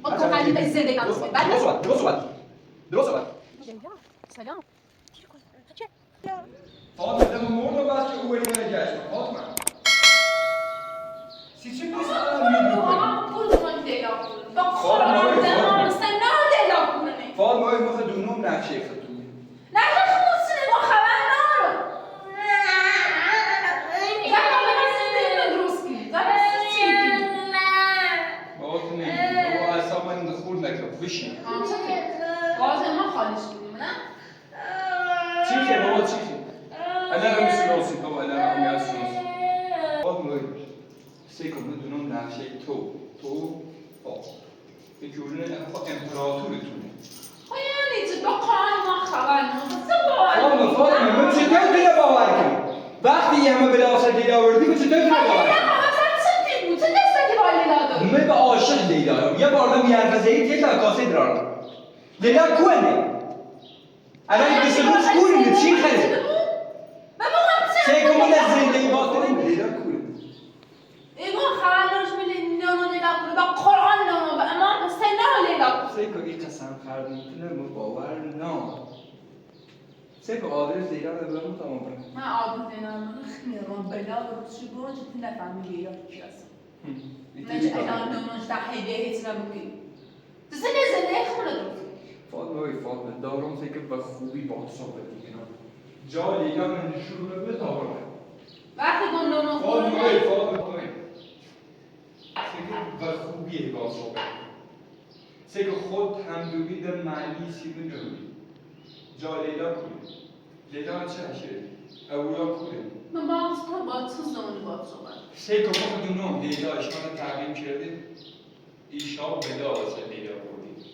خود خیلی تا زندگی کنم درست صحبت سلام فاطمه ده مرد بس که او اینا نگشت فاطمه چی نیست فاطمه مخ دونم نقشه خطو نقشه خموسینه با خبر نارو زمان به زندگی من درست کنید فاطمه بابا اصلا من دخول نکرد بشین باز ما خالیش کنیم نه؟ چی که بابا چی که انا رو میشناسی بابا انا رو میشناسی فاطمه سیکو بدونم نقشه تو به جوره امپراتورتونه یعنی چه با قرآن ما خبر نارو فاطمه من چطور دیگه باور کنی وقتی یه همه بلاس دیگه آوردی من چطور دیگه باور کنی من به عاشق لیلا یه بار میارفزه یک کاسه درارم لیلا کونه الان این بسروش کونه چی خیلی سیکو من از زندگی باطنیم لیلا کونه سیکو این قسم خردی کنه باور نه سیکو آدرس لیلا رو بگم تمام کنم من آدرس لیلا رو خیرم بلا رو چی برو چی نفهمی لیلا کی هست نجا الان نمونش در حیده هیچ نبودی تسه نزده خونه درست فاطمه دارم سیکو به خوبی با صحبت میکنم جا لیلا من شروع به دارم وقتی گندم فاطمه سیکو به خوبی با صحبت سیکو خود هم دوبی در معنی سی بدونی جا لیلا کنه لیلا چه هشه؟ اولا کنه من باز کنم با تو زمانی با صحبت سیکو ما دونم لیلا اشمان تعلیم کرده ایشا بلا واسه لیلا بردی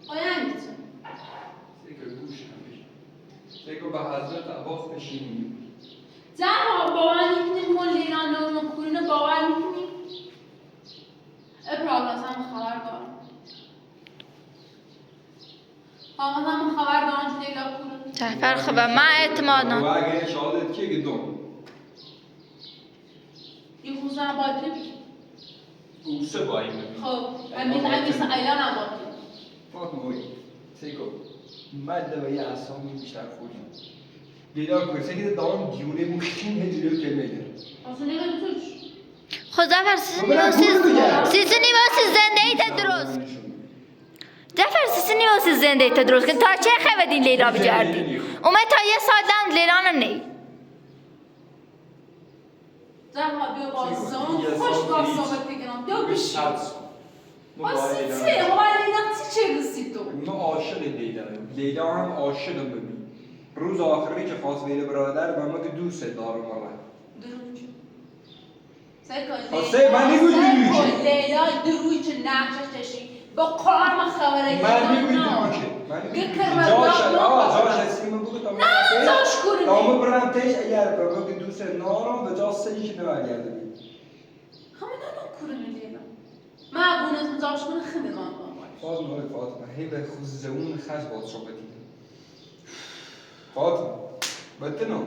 آیا چه؟ سیکو گوش هم بشن سیکو به حضرت عباس بشینیم زن باور میکنید ما لیلا نمون کنه باور میکنید ابراز هم خبر دارم هم خبر دارم که لیلا کنه جعفر خبر من اعتمادم و اگه شهادت که گدوم این خوزن باید ببین او سه باید خب امیس ایلان هم باید فاطمه سیکو مده و یه اصلامی بیشتر خودیم لیلا کنه سیکو دارم دیونه مخیم هجلو که میگه اصلا نگه توش خب جعفر سیسی نیواسی زنده ایت درست جعفر سیسی نیواسی زنده ایت درست کن تا چه خواهد این لیلا بجردی اومد تا یه ساعت لند لیلا نمی زنها بیا بازم خوش بازم بگیرم بیا بشی باسه چه؟ حالا لیلا چه رسید تو؟ من عاشق لیلا هم عاشقم ببین روز آخری که خواست بیره برادر من که دوست دارم آره سیکا من نگوی درویچه لیلا درویچه نقشش تشی با قرآن ما خبره من نگوی درویچه جاش هستی من بگو تا نه جاش کنه تا من برم تش اگر برگاه که دوست نارم و جا سهی که نمگرده بید همه نانو کنه لیلا من بونه جاش کنه خیلی نان فاطمه هی به خود زمون خش باد صحبتی فاطمه بتنو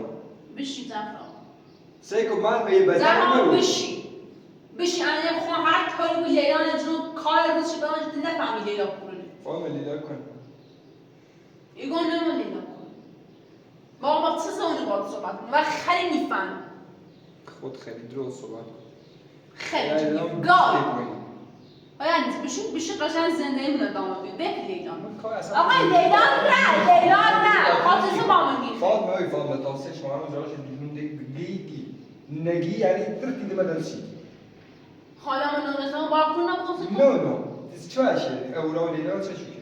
بشی زفرا سیکو من به یه بدن زفرا بشی انا خون هر کاری بود لیلا نجنو کار روز شده آنجا نفهمی لیلا کنه فاطمه لیلا کن ایگون نمون لیلا کنه با چه زمانی باید صحبت کنه و خیلی میفهم خود خیلی درست صحبت کن خیلی گال یعنی بشی قشنگ زندگی من ادامه بید بک لیلا آقا لیلا نه خاطر با من گیر فاطمه تاسه شما رو جاش دیدون گیگی نگی یعنی ترکی دیمه درسی حالا من نونستم با کنم بخوصه نو چه باشه اورا لیلا چه شوکه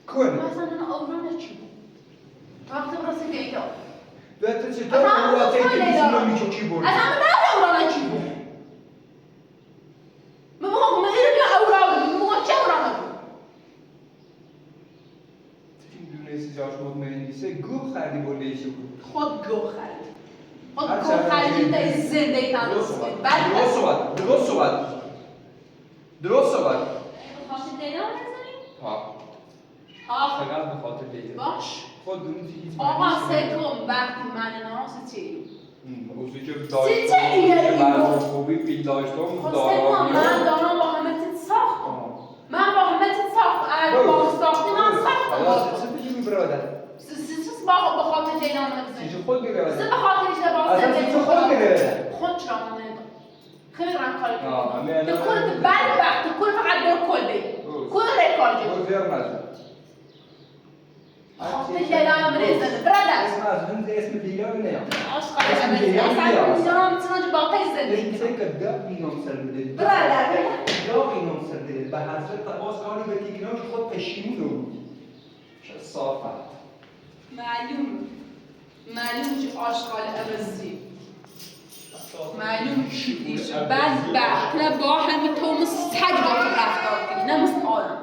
کن مثلا اورا نچی وقتی برسه لیلا تو چطور اورا تیکی بیزون میشه کی برد از همه نه اورا نچی من بخوام من اینو بیا اورا بگیم بخوام چه اورا نبود تیم دونستی جاش مطمئن نیسته گوه خردی بردهیشو بود خود گوه خرید خود گوه خرید تا این زندگی تندرست کنید درست صحبت خواستی لیلا رو بزنیم؟ فقط به خاطر لیلا باش خود دونستی هیچ آقا سکم وقتی من نام چیه اوزی که چه ایه من خوبی پیل داشتم من دارم با همه کار آه، همه تو کل بدبخت تو کل فقط برو کل بی کل رکار جو برو زیار نزن خاطر لیلا بریزنه برادر اسم از هم اسم لیلا بینیم آشقال اسم اصلا لیلا بینیم اینجا هم چنانچه باقی زندگی اسم که دا اینم سر بده برادر دا اینم سر بده به حضرت باز کاری به دیگران که خود پشیمون رو چه صافت معلوم که آشغال عوضی معلوم چیش بدبخت نه با همین تو مثل سگ با تو رفتار کنی نه مثل آدم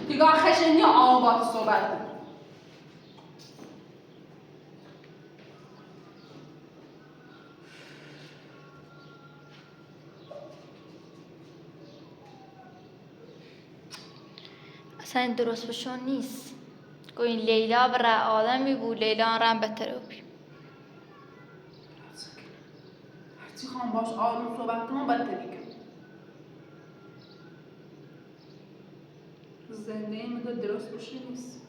دیگاه خشنی آن با تو صحبت کنی اصلا این درست بشون نیست گو این لیلا برای آدمی بود لیلا رم بهتره بی هرچی خواهم باش آروم صحبت کنم باید بگم زنده این مدت درست بشه نیست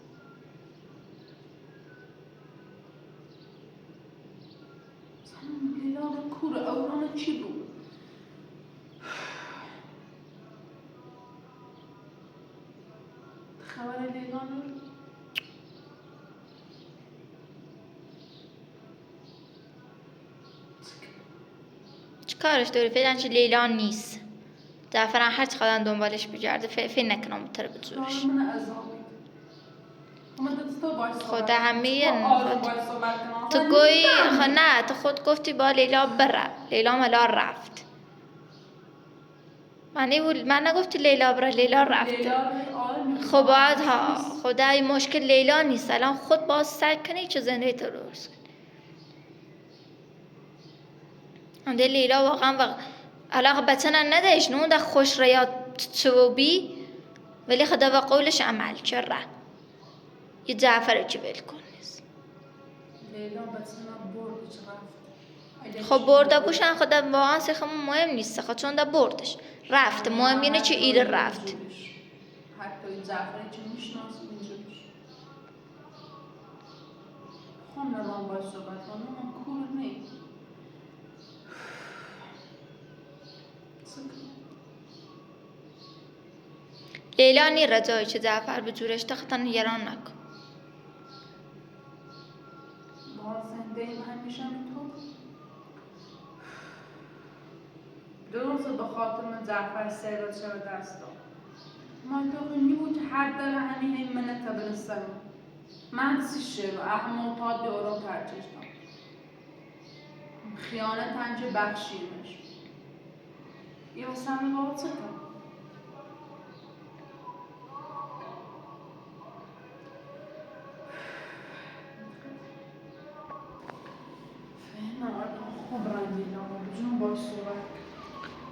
مثلا لیلا به کوره اوران چی بود خبر لیلا نور چی کارش داری؟ فعلا چه لیلا نیست جعفران هر چی خواهدن دنبالش بگرده فعلا نکنم بتره بزورش من عذابی خدا همه تو گویی نه تو خود گفتی با لیلا بره لیلا ملا رفت من نگفتی لیلا بره لیلا رفت خب باید ها خدا این مشکل لیلا نیست الان خود باز سعی کنی چه زنده تو درست کنی انده لیلا واقعا علاقه بچنن ندهش نون ده خوش ریاد چوبی ولی خدا و قولش عمل چرا یه جعفر چی ول کن نیست لیلا بچنن بردش رفت خب برده بوشن خدا واقعا سیخمون مهم نیست خب چون ده بردش رفت مهم اینه چه ایده رفت حتی این جعفری چه میشناس اینجوریش خب نرام باید صحبت کنم من کور نیم لیلا نی رجایی چه جعفر به جورش تختن یران نکن با زنده این همیشه تو درسته به خاطر من جعفر سیرت شد دستا ما تو نیوت هر دل همین من تبرستم من سیشه و احمد تا دورو ترجیحم خیانت انجا بخشیمش یه واسه باید سکم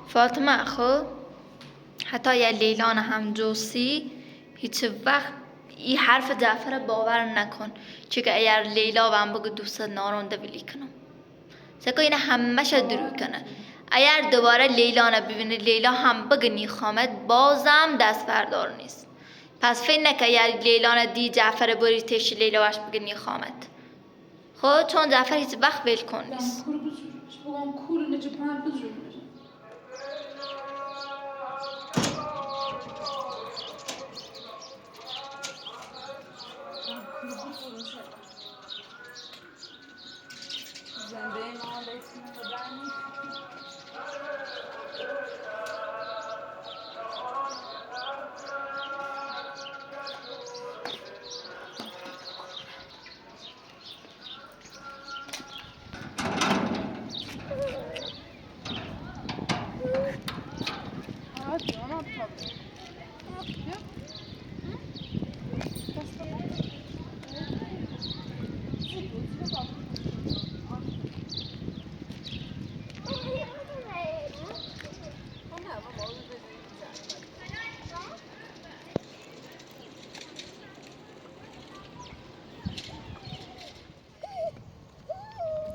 فاطمه خب حتی یا لیلان هم جوسی هیچ وقت این حرف جعفر باور نکن چون که اگر لیلا و هم بگو دوست نارونده بلی کنم سکو این همه شد درو کنه اگر دوباره لیلا نبینه لیلا هم بگنی خامد بازم دست بردار نیست پس فکر نکن اگر لیلا دی جعفر بری تش لیلا وش بگنی خامد خب چون جعفر هیچ وقت ول کن نیست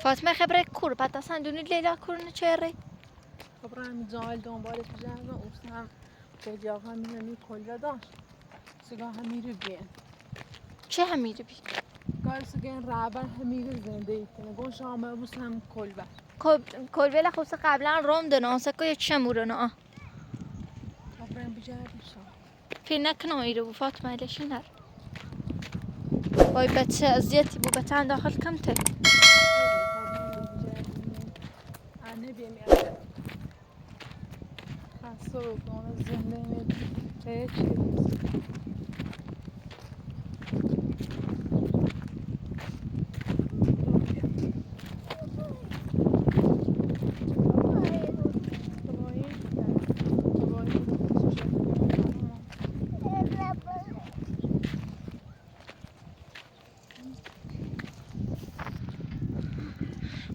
فاطمه خبره کور بعد اصلا دونی لیلا کور نچره خبره هم جایل دنبالش بجنه اوست هم کجا همی کل داشت سگاه همیری بیان چه همیری بی؟ کار سگاه رابر همیری زنده کنه گوش همه بوس هم کل کلبل خوص قبلا روم دنو سکو یه چمورنا ابراهیم بجردی شو فی نکنم ایره بو فاطمه لشی نر وای بچه ازیتی بو بچه داخل کم ته anne benim yerde. Hasta oldu ona zehirlenip şeye çevirmiş.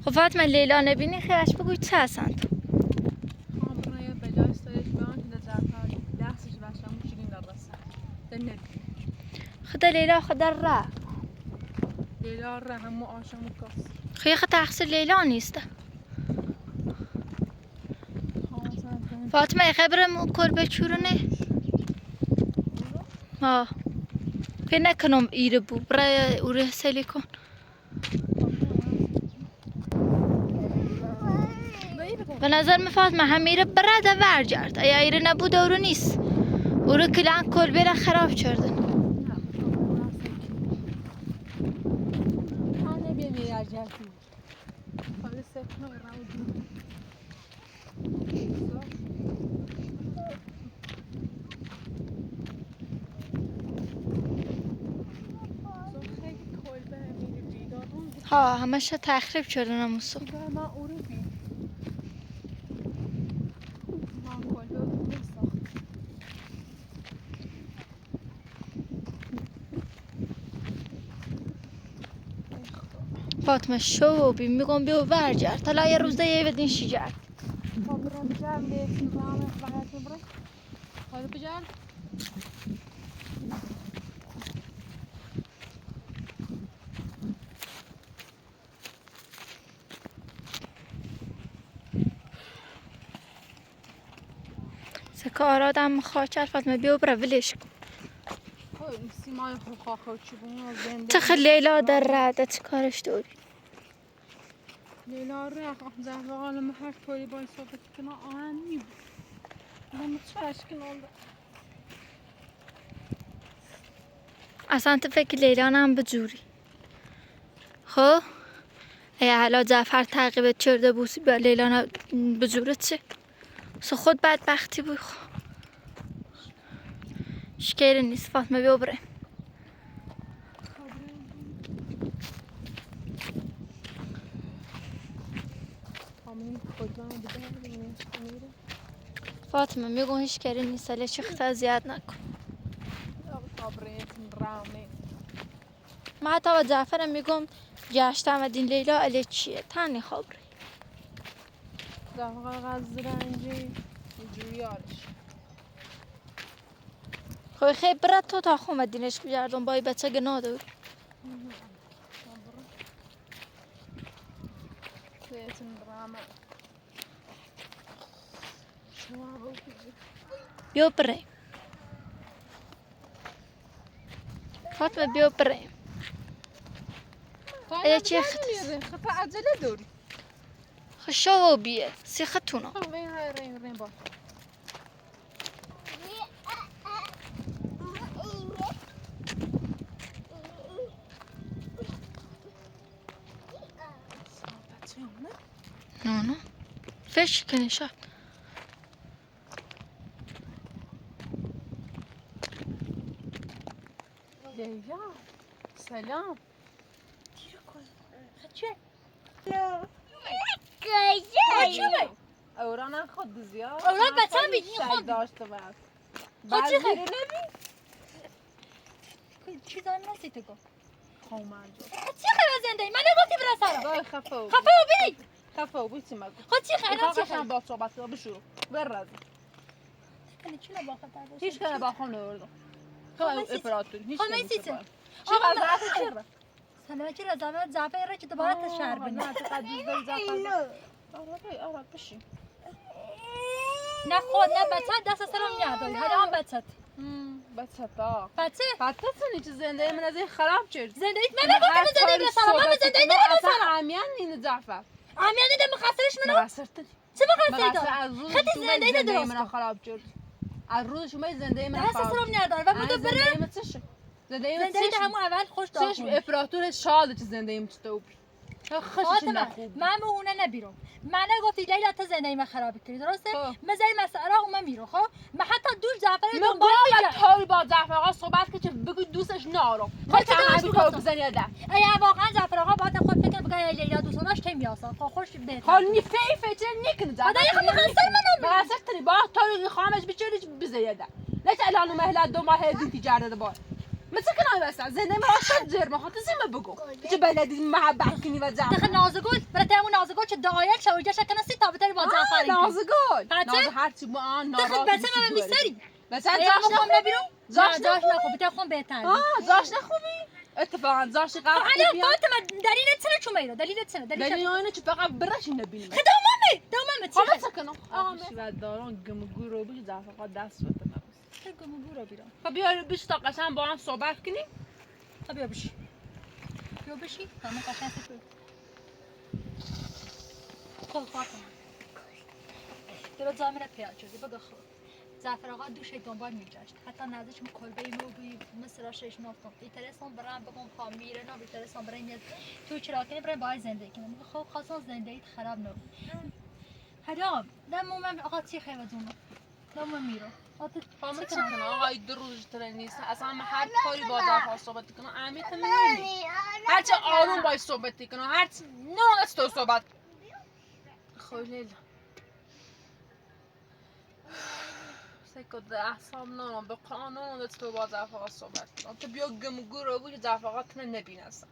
خب فاطمه لیلا نبینی خیرش بگوی چه هستند Buraya bela isteyip ben de zaten dersiz başlamış şirin arası. Denir. خدا لیلا خدا را Leyla rahmu aşamı kas. خیخ تقصیر لیلا نیست فاطمه خبرم کلبه چورونه ها فی نکنم ایره بو برای اوره سلی کن به نظر می فاطمه همیره برده ورجرد ایا ایره نبود اورو نیست اورو کلان کلبه را خراب کردن Anne benim yerde. Hadi sekme raudun. ها همش تخریب کردن اموسو Ben uğraşayım. Ben kolye oturmuşsam. فاطمه شو بی میگم بیو ورجرد حالا یه روز دیگه بدین شجرد Kabra bıcağım diyesin bana hayatını bırak. Hadi bıcağım. سکه آرادم خاچر فاطمه بیو برا ولش کن Simay hukuka çubuğuna zende. تخ لیلا در رده چه کارش داری Leyla راه زهرا محر کولی باید صحبت کنه آهنی بود. من متشکل oldu. اصلا تو فکر لیلا هم به جوری خب ای حالا جعفر تعقیبت کرده بوسی با لیلا به جورت چه سو خود بدبختی بوی خب شکر نیست فاطمه بیو بره Hamilin kocaman bir de فاطمه میگم هیچ کاری نیست ولی چخت زیاد نکن Sabretin rağmen. من حتی با جعفرم میگم گشتم و دین لیلا علی چیه تنی خبری Zahra gazdirenci جویارش. خب خیلی برات تو تا خون دینش بگردم با این بچه گناه داری Sabretin rağmen. بیو بره فاطمه بیو بره ای چی خطا عجله داری. خشوا بیه سیختونا رین با. نه فش کنی شد Leyla. Selam. خچه. خچه. اورانا خود زیاد. اوران بچه هم بیدین خود. داشته باید. خود چی خود؟ نمی؟ چیزا نسی تو گفت خومن جو. چی خیلی زنده ای؟ من نگفتی برا سرم وای خفه و خفه و بری خفه و بیتی مگو. خود چی خیلی چی خفه خیلی با صحبت رو بشورو. برد. چی نبا خطر داشت هیچ کنه با خون نوردم. خیلی افراتون. هیچ خانم کنه سیسه. چی وضعیت چرا؟ سلام چرا زمان زعفر را که دوباره تشهر بنی نه چقدر دوست داری زعفر. آره بشی. نه خود نه بچه دست سلام نگرداری حالا هم بچه بچه تا. بچه بچه سنی چه زنده من از این خراب کرد. زنده ایت من نگفتم زنده برا سلام من زنده ایت نرم اصلا سلام همیان این زعفر. اهمیت نده مقصرش منو مقصرت چه مقصری مقصر دارم از روز خیلی شما زنده زندگی درست من کن خراب کرد از روز شما زندگی من دست خراب سرم نداره و بودو زندگی بره من چه شد زندگی من زندگی چه همون اول خوش چش داشت افراتور شاد چه زندگی من چطور خشش فاطمه نخوب من به اونه نبیرم من گفتی لیلا تا زندگی من خراب کردی درسته خب. مزای مسئله اومه میرو خب من حتی دور زعفر من دنبال باید میگم طوری با زعفر آقا صحبت که چه بگو دوستش نارم خب چه چه همه دوست کار گفتم؟ بزنی ده ایا واقعا زعفر آقا باید خود فکر بگه لیلا دوست داشت کی میاسا خب خوش بهتر حال نی فی چه نیکن زعفر خدای خب مقصر منم مقصر تری با طوری خامش بچری بزنی ده ليش اعلان مهلات دو ماه هدي تجاره دبار ما تسكن بس زين ما شد زر ما خاطر زي ما بقول تجي بلدي ما بحكيني وزعفر داخل نازگل برای همون نازگل چه دایل شویجه شکنه سی تابتری با زعفر نازگل بچه؟ ناز هرچی ما آن داخل ناراض بچه من میسری بس ایا زاش مخوام نخوبی نبیرم زاش زاش نخوبی نخوبی تا خون بهتر زاش نخوبی اتفاقا زاش قبل حالا فاطمه دلیل چرا چومیرو دلیل چرا دلیل اینه که فقط برش نبینیم دومامه چی خب سکنم آقا شو دارون گمگو رو بگی زعفر دست بده چه گمگو رو بیرون خب بیا بیش تا قشنگ با هم صحبت کنیم خب بیا بشی بیا بشی تا من قشنگ سفر خب فاطمه درو زامره پیاد شدی بگو خب زعفر آقا دوشه دنبال میگشت حتی نزدیک کلبه ایمو بی مثل شش نفتم ایترسون برام بگم خام میره نه ایترسون برای میاد تو چرا کنی برای باید زندگی کنم خب خواستم زندگیت خراب نو حرام دم من آقا چی خیلی دونم دم میرو خامه چه کنه آقای دو روز تره نیست اصلا من هر کاری با زعفر صحبت کنم اهمیت نمیدی هرچه آروم باید صحبت کنم هرچه نه از تو صحبت خیلی سکوت احسام نانم به قانون از تو با زعفر صحبت کنم تو بیا گمگو رو بگی زعفر تنه نبین اصلا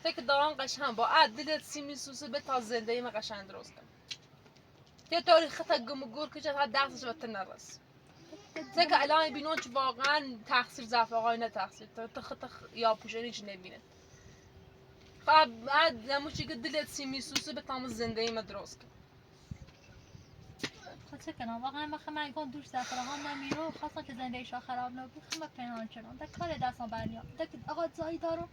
فکر دارم قشنگ با عدل سیمی سوسه به تا زندگی من قشنگ درست کنم یه تاریخ تا گمگور که چه دستش به تن نرس که الان بینون که واقعا تقصیر زعفر آقای نه تقصیر تخت یا پوشانیش نبینه خب بعد نموشی که دلت سیمی سوسه به تمام زندگی من درست کنم خب چه کنم واقعا من خیلی من دوش زعفر آقا نمیرو خواستم که زندگیشا خراب نبود خیلی پنهان چنان در کار دستم برنیام در آقا زایی دارم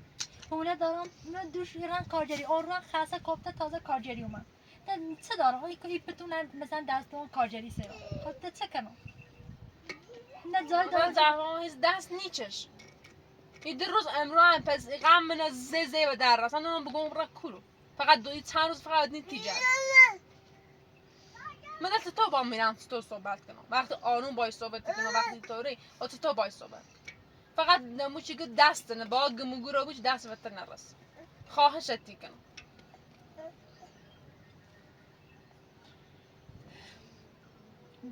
اونه دارم اونه دوش ایران کارجری اون ران خاصه کفته تازه کارجری اومد چه دارم این بتونن مثلا دستون کارجری سرا خب چه کنم نه زایی دارم زعفر هیچ دست نیچش این دو روز امروز پس غم من از زی و در اصلا من بگم را کلو فقط دوی چند روز فقط نتیجه من دست تو با میرم تو صحبت کنم وقتی آروم باید صحبت کنم وقتی طوری تو باید صحبت فقط نموشی که دست نه با گمگو رو بچ دست وتر نرس خواهشتی کنم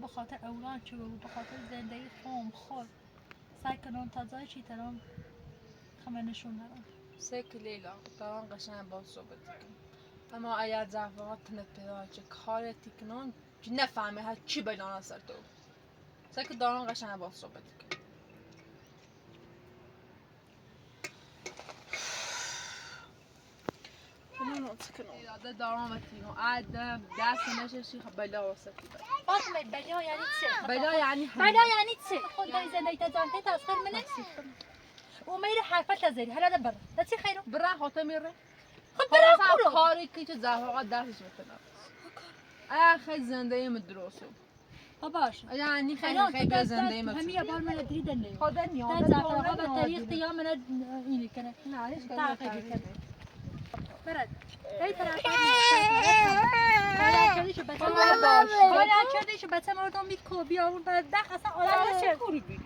به خاطر اولاد چه به خاطر زندگی خام خود سعی کنم تا جای چی ترام خمه نشون ندارم سک لیلا دارم قشنگ با صحبت کنم اما اگر زعفرات تنت پیدا چه کارتی کنن نفهمه هر چی بیان سر تو سک دارم قشنگ با صحبت کنم یاده دارم و تینو عدم دست نششی بلا وسطی فاطمه بلا یعنی چه؟ بلا یعنی بلا یعنی چه؟ خود دای زندگی تزانته تاثیر منه؟ و میره حرفت لزری حالا ده بره ده چی خیرو؟ برا خاطر میره خب برم خب برو کاری که چه زهراقات دستش بتنم خیلی زندگی من درسته باش یعنی خیلی به زندگی من همین یه بار من دیدن نه خدا نیاز در زعفر آقا به طریق یا من اینی کنه نه هیچ تعقیبی کنه برد ای طرف کاریشو بچه کاریشو بچه مردم بی کوبی اون بعد دخ اصلا آدم چه کوری بی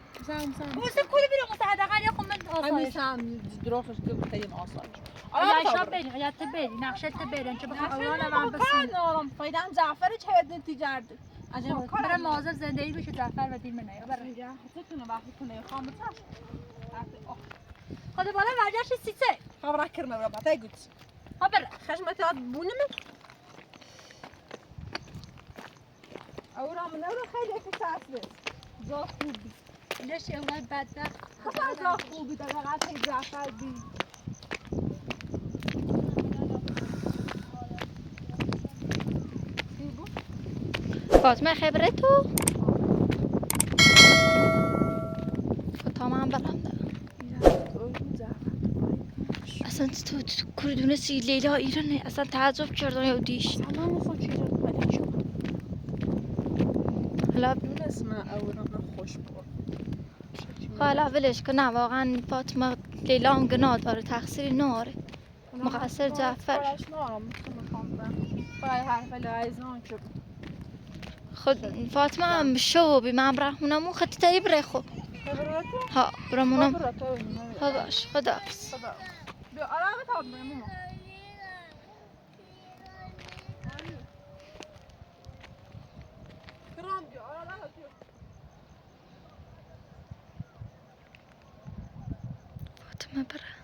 موسم کولی بیرون مثلا حداقل یا خب من همین آسایش سام درستش که خیلی آسایش یا شب بریم یا تبری نقشه تبرین چه بخوام اولان من بسیم نارم فایدم زعفر چه نتیجه داد عجب برای مازر زندگی بشه زعفر و دین منه برای خودتون وقتی کنه خاموش خود بالا ورجش سیسه خبر کرمه برا باتای گوت خبر خشمت یاد بونه من اورا من اورا خیلی که ساس زا خوبی ليش يا ولاد بدبخت خبر زا خوبی دقیقا خیلی زعفر بی فاطمه خبره تو تا من برم ده اصلا تو کردونستی لیلا ایرانه اصلا تعجب کردم یا دیش سلام میخوام چی رو ولی چون حالا اسم اوران خوش بود حالا ولش کن نه واقعا فاطمه لیلا هم گناه داره تقصیری ناره مقصر جعفر کارش نارم میخوام برای حرف لعیزان که خود فاطمه هم شو بی من برمونم خطی تری بره خب ها برمونم ها باش خدا حافظ بیا آرامه تا بمونم کرام بیا آرامه فاطمه بره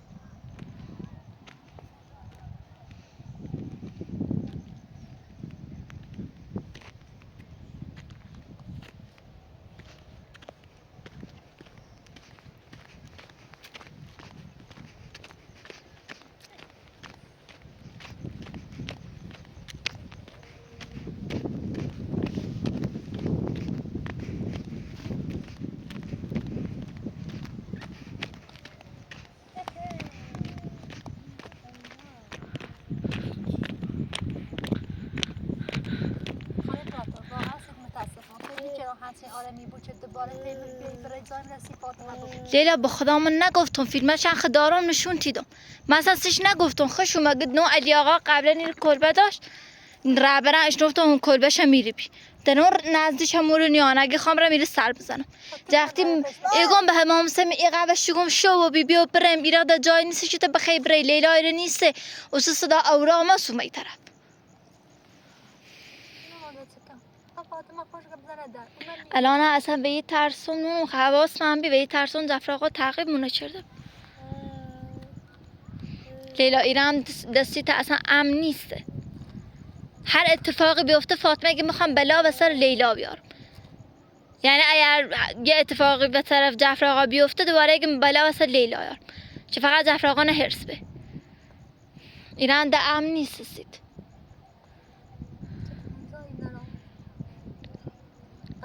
لیلا به خدا من نگفتم فیلمش انخ دارم نشون تیدم مثلا سش نگفتم خوش اومد نو علی آقا قبلا این کلبه داشت رابرا اشنفتم اون کلبهش میری بی دنور نزدیش همون نیانگی خامره میره سر بزنم جاکتی ایگم به همام سم ایقا شگم شو بی بیو برم ایرادا جای نیست چیت بخی بری لیلا ایره نیسته و صدا اورا ما سومی طرف الان اصلا به یه ترسون نون حواس من بی به یه ترسون جعفر آقا تعقیب مونه کرده لیلا ایران دستی تا اصلا امن نیسته هر اتفاقی بیفته فاطمه اگه میخوام بلا به سر لیلا بیارم یعنی اگر یه اتفاقی به طرف جعفر آقا بیفته دوباره اگه بلا به سر لیلا بیارم چه فقط جعفر آقا نه هرس به ایران ده امن نیستید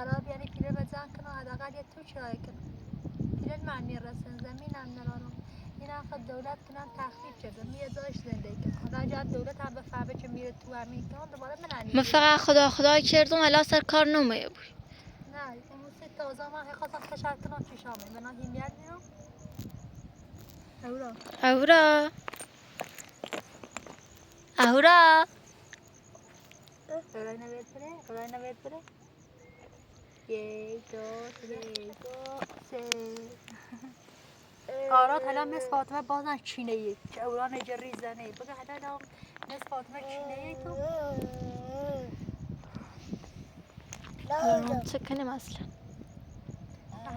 خراب یعنی پیله بزن کنه حداقل یه تو چای کنه پیله معنی رسن زمین هم نرارم این هم خود دولت کنن تخفیف چه میه داشت زندگی کنه حالا جا دولت هم بفهمه چه میره تو همین کنه دوباره من من فقط خدا کردم الا سر کار نمیه بود نه اون سه تازه من خواستم فشار کنم چشامه بنا هیمیت میرم اورا برای نوید بره یک دو سه آراد حالا مثل فاطمه بازن چینه ای که اورا نجری زنه بگه حالا مثل فاطمه چینه ای تو چه کنیم اصلا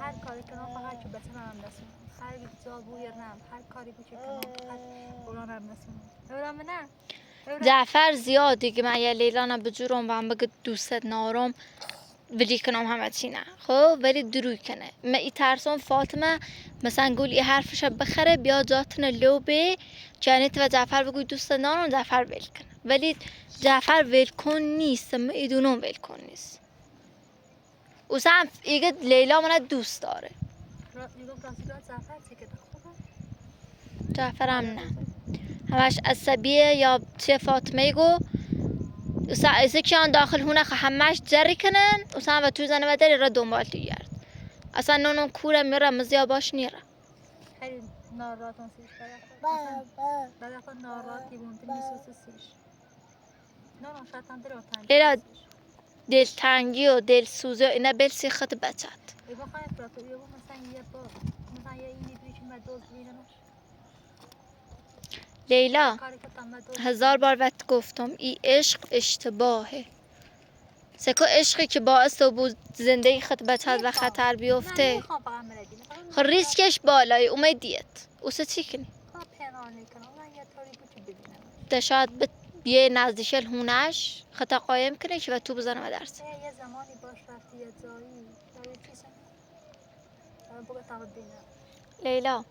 هر کاری کنم فقط چه بسنم هم رسونم هر جا بویرنم هر کاری بچه کنم فقط اورا هم رسونم اورا نه جعفر زیاد دیگه من یه لیلا بجورم و هم بگه دوست نارم ولی کنم همه چی نه خب ولی دروی کنه من ای ترسم فاطمه مثلا گول ای حرفش بخره بیا جاتن لو به جانیت و جعفر بگوی دوست نارم جعفر ول کنه ولی جعفر ول کن نیست من ایدونم ول کن نیست او سم ایگه لیلا من دوست داره جعفر هم نه همش عصبیه یا چه فاطمه گو از کیان داخل هونه همش جری کنن و تو زنه و داری را دنبال دیگرد اصلا نونم کوره میره مزیا باش نیره خیلی ناراحتم سیش برای خود ناراحتی بونده میسوسه سیش نه شاید هم لیلا دلتنگی و دلسوزی و اینا بل سیخت بچت ایبا خواهی فراتو ایبا مثلا یه بار مثلا یه اینی دوی که مدوز بینمش لیلا 1000 بار وقت گفتم ای عشق اشتباهه سکو عشقی که باعث بود زندگی خط بچت و خطر بیفته خب ریسکش بالای اومدیت اوسه چی کنی؟ ده شاید یه نزدیشل هونش خطا قایم کنی که و تو بزنه و درس یه زمانی باش رفتی یه جایی لیلا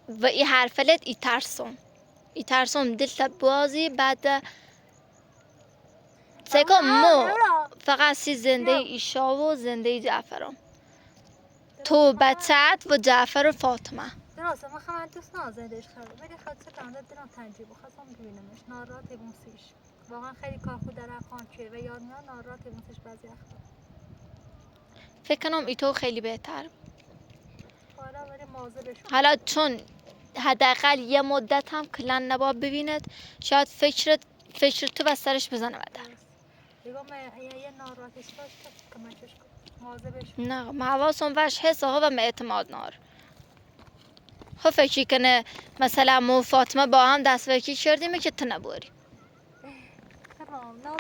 و ای حرفلت ای ترسم دل بازی بعد سکو مو فقط سی زنده ایشا و زنده جعفرم تو بچت و جعفر و فاطمه درسته من دوست نازدش خیلی ولی خاطر کنده دلم تنجیب خواستم ببینمش ناراحت بونسیش واقعا خیلی کار خود در افغان چیه و یاد میاد ناراحت بونسیش بعضی وقتا فکر کنم ایتو خیلی بهتر. حالا ولی مواظبش باش. حالا چون حداقل یه مدت هم کلا نباید ببیند، شاید فکر تو و سرش بزنه بدر. دیگه من یه ناراحتش باش که کمکش کن مواظبش باش. نه ما حواسم وش حس ها و اعتماد نار. خب فکری کنه مثلا مو فاطمه با هم دست وکی کردیم که تو نبوری. تمام ناز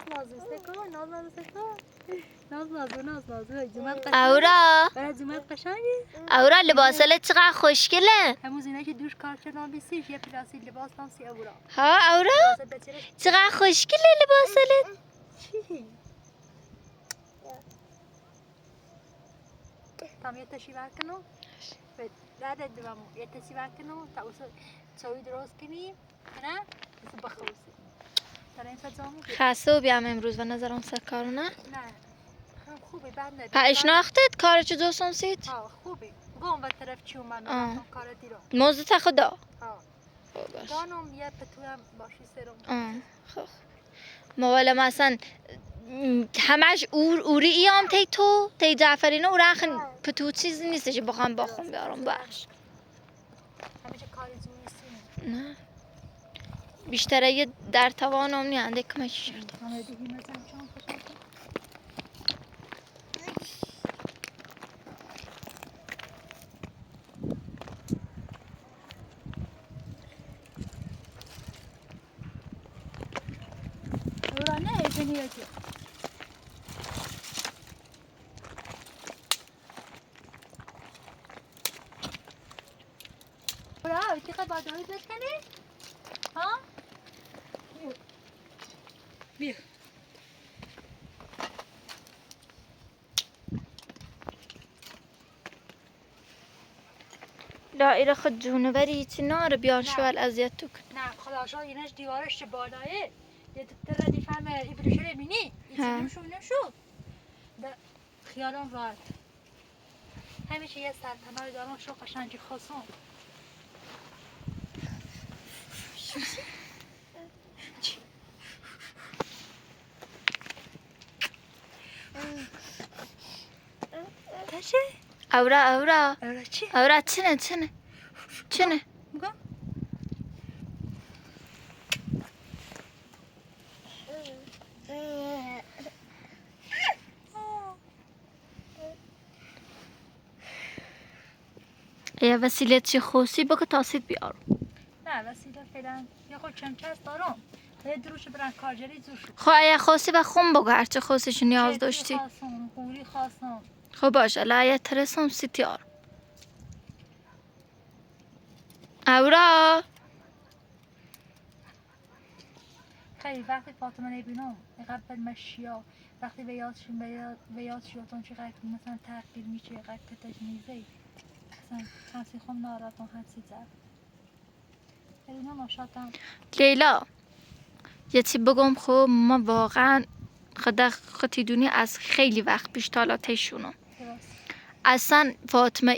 اورا برای زومت قشنگی اورا لباسله چقدر خوشگله. همون زینه که دوش کار کردم بیسیش یه پلاسی لباس ناسی اورا ها اورا چقدر خوشگله لباسله. چی؟ تام یه تشی کنم بعد دوام یه تشی کنم تا اوسه چایی درست کنی نه؟ اوسه بخوزی تا این فضامو خسته و بیام امروز و نظرم سکارو نه؟ نه هم خوبه بعد نه اشناختت کار چه دوستم سید؟ ها خوبه گم و طرف چی اومد کار دیرو موضوع تا خدا ها باش. دانم یه پتویم باشی سرم خب موالا مثلا همش اوری ایام تی جعفرینه او رخن پتو چیزی نیستش بخوام باخون بیارم بخش همیشه کاری زور نیستیم نه بیشتر یه در توانم نیانده کمکی کرد. همه دیگه مثلا چون خوشم نه ایزنی هستی برای چقدر بادامی بکنی؟ ها؟ بیا دایره خود جونوری چی نار بیان شوال اذیت تو کن. نه خدا شد اینش دیوارش بالایه یه تر ردیف همه ایبرشو رو بینی ایچی نشو خیالم راحت همیشه یه سرطنهای دارم شو قشنگی خواستم تشه؟ اورا چی؟ اورا چنه بگم؟ یه وسیله چی خوصی بگو تاسید بیارم. نه وسیله فعلا یه خود چمچه هست دارم یه دروش برن کارجری زور شد خب اگه خوصی و خون بگو هرچه خوصیش نیاز داشتی. خواستم قوری خواستم خب باشه لایه ترسم سیتیار اورا خیلی وقتی فاطمه نبینم قبل مشیا وقتی به یاد شیطان چقدر مثلا تغییر میشه قد تتش میزه مثلا حسی خون ناراحتم حسی زد اینا ناشاتم لیلا یه چی بگم خب ما واقعا خودی دونی از خیلی وقت پیش تالاتشونم اصلا فاطمه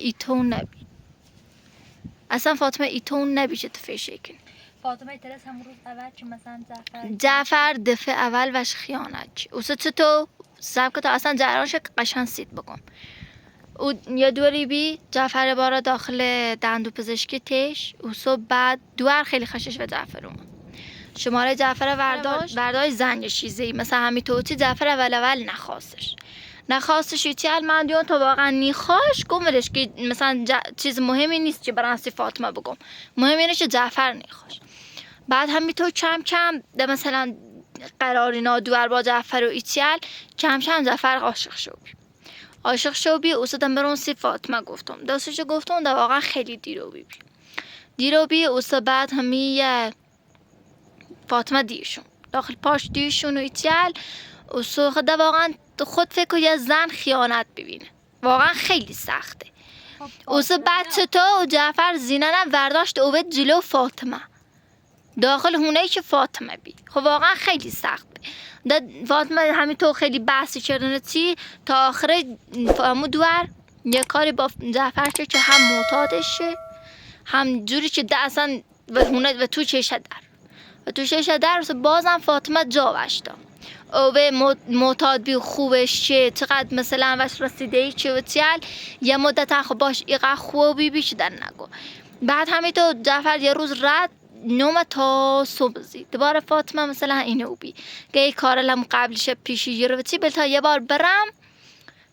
ایتون نبی چه تفشه کن فاطمه ترس هم روز اول چه مثلا جعفر دفعه اول وش خیانت چی اوسه تو سب که تا اصلا جعرانش قشن سید بگم او یه دوری بی جعفر بارا داخل دندو پزشکی تش اوسو بعد دوار خیلی خشش و جعفر اومد شماره جعفر ورداش زنگ شیزهی مثلا همی توتی جعفر اول نخواستش یوتیال من دیون تا واقعا نیخواش گمرش که مثلا چیز مهمی نیست که برانسی فاطمه بگم مهم اینه که جعفر نیخواش بعد همی تو کم ده مثلا قراری نادوار با جعفر و ایتیال کم جعفر عاشق شو بی اوسدم برانسی فاطمه گفتم دستش گفتم ده واقعا خیلی دیرو بی اوسه بعد همی فاطمه دیرشون داخل پاش دیرشون و ایتیال اوسو خدا واقعا خود فکر یه زن خیانت ببینه واقعا خیلی سخته اوسو بعد چطور جعفر زینه ورداشت اوبت جلو فاطمه داخل هونه که فاطمه بی خب واقعا خیلی سخته فاطمه همینطور خیلی بحثی کردن چی تا آخره فهمو دوار یه کاری با جعفر که هم معتادشه همجوری که ده اصلا و تو چشه در و تو چشه در بازم فاطمه جا وشتا او معتاد بی خوبش چه چقدر مثلا وش رسیده ای چه و تیال یه مدت خب باش ایقا خوبی بیش در نگو بعد همینطور جعفر یه روز رد نوم تا صبح زید دوباره فاطمه مثلا اینو بی که ای کارلم قبلش پیشی یه رو بلتا یه بار برم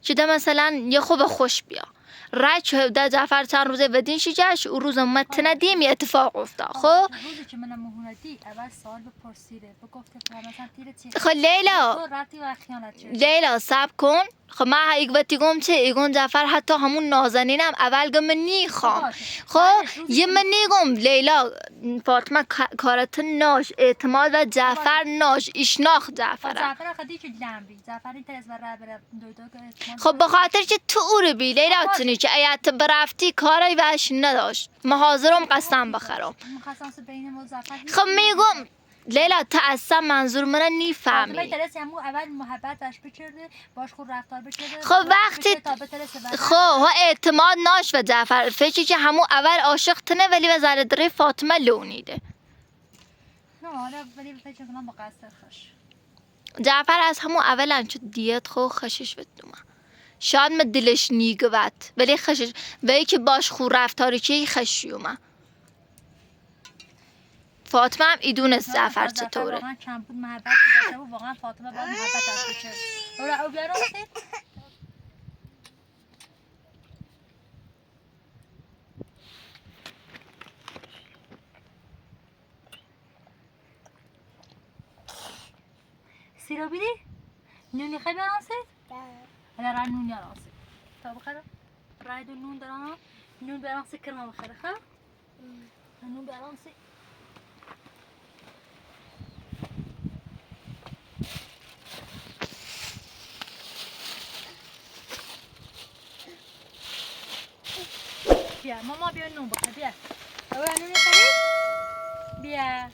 چه مثلا یه خوب خوش بیا رای چه ده جعفر چند روزه ودین شیجش او روز اومد ندیم یه اتفاق افتاد خب روزی که منم مهونتی اول سوال بپرسیده بگفته مثلا تیره چی خب لیلا تو رفتی و خیانت چه لیلا صبر کن خب من ایگوتی گم چه ایگون جعفر حتی همون نازنینم اول گم نیخوام خب یه من نیگم لیلا فاطمه کارت ناش اعتماد و جعفر ناش اشناخ جعفر جعفر خدی که لمبی جعفر این ترس بر بر دویدو خب بخاطر که تو او رو بی لیلا تونی که ایت برفتی کاری وش نداشت ما حاضرم قسم بخرم مخصص بین مزفر خب میگم لیلا تا اصلا منظور من نیفهمی ترس همو اول محبت داشت بچرده باش خود رفتار بچرده خب وقتی خب اعتماد ناش و جعفر فکر که همو اول عاشق تنه ولی و زره دره فاطمه لونیده نه حالا ولی فکر کنم با قصد خوش جعفر از همو اول انچه دیت خو خشش بدومه شاید من دلش نیگوت ولی خشش ولی که باش خود رفتاری که خشیومه فاطمه هم ایدونست جعفر چطوره واقعا کم بود محبت داشته بود واقعا فاطمه باید محبت داشته چه اورا او بیارم سید سیرا بیدی؟ نونی خیلی بیارم سید؟ حالا رای نون بیارم سید تا بخیرم؟ رای دو نون دارم نون بیارم سید کرم بخیره خب؟ نون بیارم سید بیا ماما بیا نون بخور بیا اول نون خرید بیا